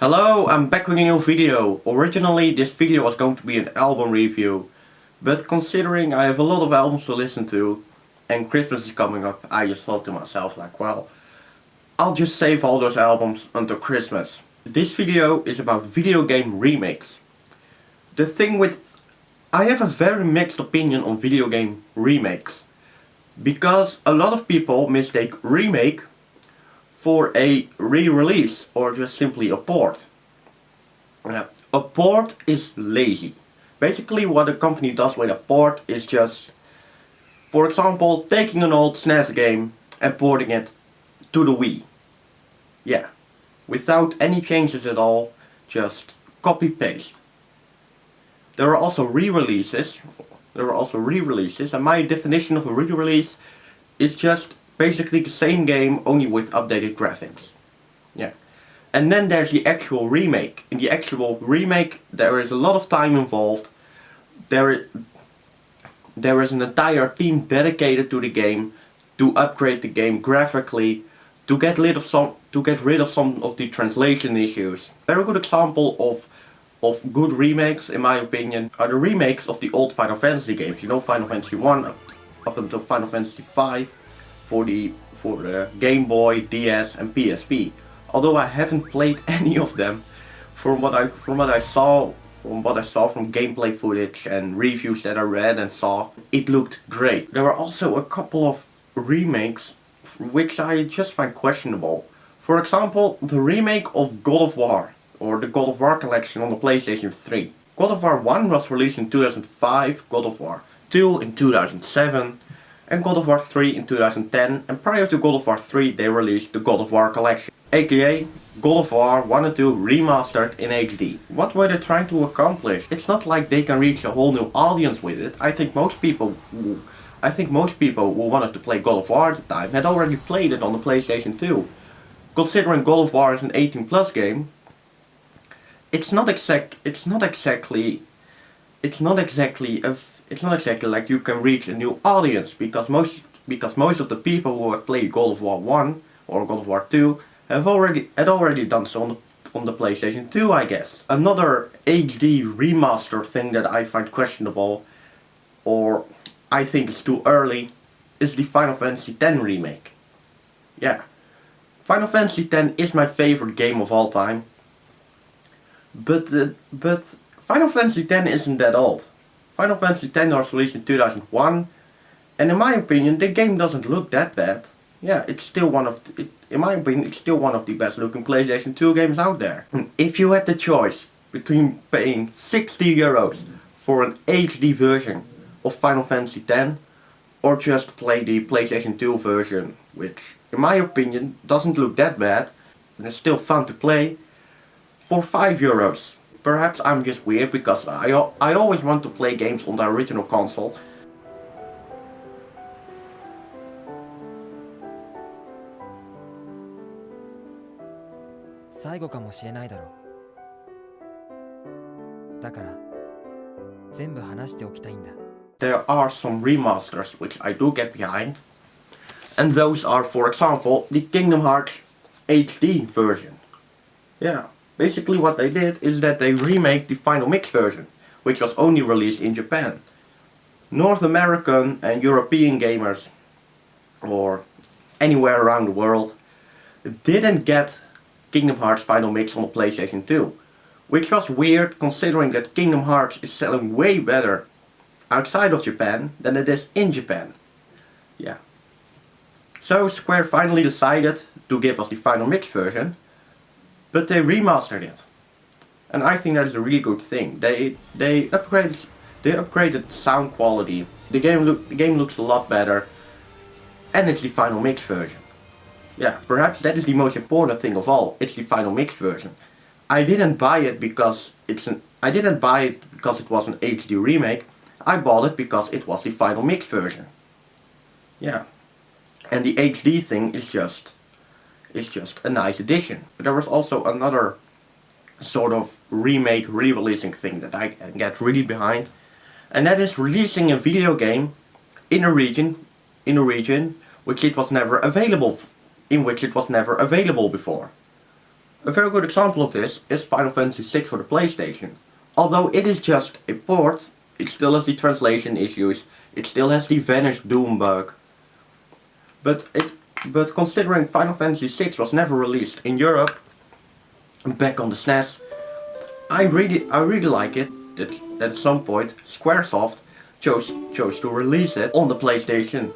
Hello, I'm back with a new video. Originally this video was going to be an album review, but considering I have a lot of albums to listen to and Christmas is coming up, I just thought to myself like, well, I'll just save all those albums until Christmas. This video is about video game remakes. The thing with... I have a very mixed opinion on video game remakes, because a lot of people mistake remake for a re-release or just simply a port. A port is lazy. Basically what a company does with a port is just, for example, taking an old SNES game and porting it to the Wii. Yeah, without any changes at all, just copy paste. There are also re-releases. And my definition of a re-release is just basically the same game, only with updated graphics. Yeah. And then there's the actual remake. In the actual remake there is a lot of time involved. There is an entire team dedicated to the game to upgrade the game graphically, to get rid of some of the translation issues. Very good example of good remakes, in my opinion, are the remakes of the old Final Fantasy games. You know, Final Fantasy 1 up until Final Fantasy 5 for the Game Boy, DS and PSP. Although I haven't played any of them, from what I saw from gameplay footage and reviews that I read and saw, it looked great. There are also a couple of remakes which I just find questionable. For example, the remake of God of War, or the God of War collection on the PlayStation 3. God of War 1 was released in 2005, God of War 2 in 2007, and God of War 3 in 2010, and prior to God of War 3 they released the God of War collection, aka God of War 1 and 2 remastered in HD. What were they trying to accomplish? It's not like they can reach a whole new audience with it. I think most people who wanted to play God of War at the time had already played it on the PlayStation 2. Considering God of War is an 18+ game, it's not exactly like you can reach a new audience, because most of the people who have played God of War 1 or God of War 2 had already done so on the PlayStation 2, I guess. Another HD remaster thing that I find questionable, or I think is too early, is the Final Fantasy X remake. Yeah, Final Fantasy X is my favorite game of all time. But Final Fantasy X isn't that old. Final Fantasy X was released in 2001, and in my opinion the game doesn't look that bad. Yeah, it's still in my opinion it's still one of the best looking PlayStation 2 games out there. If you had the choice between paying 60 euros for an HD version of Final Fantasy X or just play the PlayStation 2 version, which in my opinion doesn't look that bad and is still fun to play, for 5 euros. Perhaps I'm just weird, because I always want to play games on the original console. There are some remasters which I do get behind, and those are, for example, the Kingdom Hearts HD version. Yeah. Basically what they did is that they remade the Final Mix version, which was only released in Japan. North American and European gamers, or anywhere around the world, didn't get Kingdom Hearts Final Mix on the PlayStation 2. Which was weird, considering that Kingdom Hearts is selling way better outside of Japan than it is in Japan. Yeah. So Square finally decided to give us the Final Mix version, but they remastered it, and I think that is a really good thing. They upgraded sound quality. The game looks a lot better, and it's the Final Mix version. Yeah, perhaps that is the most important thing of all. It's the Final Mix version. I didn't buy it because it was an HD remake. I bought it because it was the Final Mix version. Yeah, and the HD thing is just a nice addition. But there was also another sort of remake, re-releasing thing that I can get really behind, and that is releasing a video game in a region which it was never available before. A very good example of this is Final Fantasy VI for the PlayStation. Although it is just a port, it still has the translation issues, it still has the vanished Doom bug. But considering Final Fantasy VI was never released in Europe, back on the SNES, I really like it that at some point Squaresoft chose to release it on the PlayStation.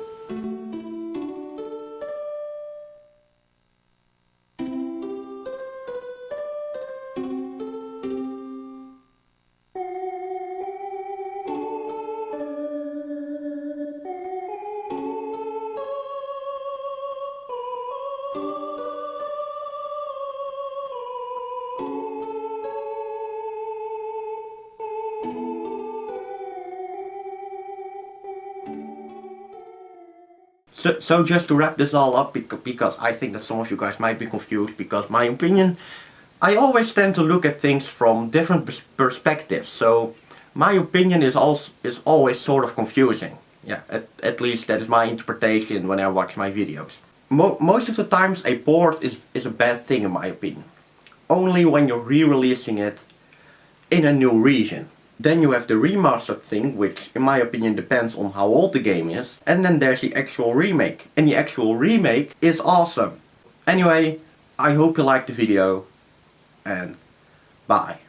So just to wrap this all up, because I think that some of you guys might be confused, because my opinion, I always tend to look at things from different perspectives, so my opinion is always sort of confusing. Yeah, at least that is my interpretation when I watch my videos. Most of the times a port is a bad thing in my opinion. Only when you're re-releasing it in a new region. Then you have the remastered thing, which in my opinion depends on how old the game is. And then there's the actual remake. And the actual remake is awesome. Anyway, I hope you liked the video. And bye.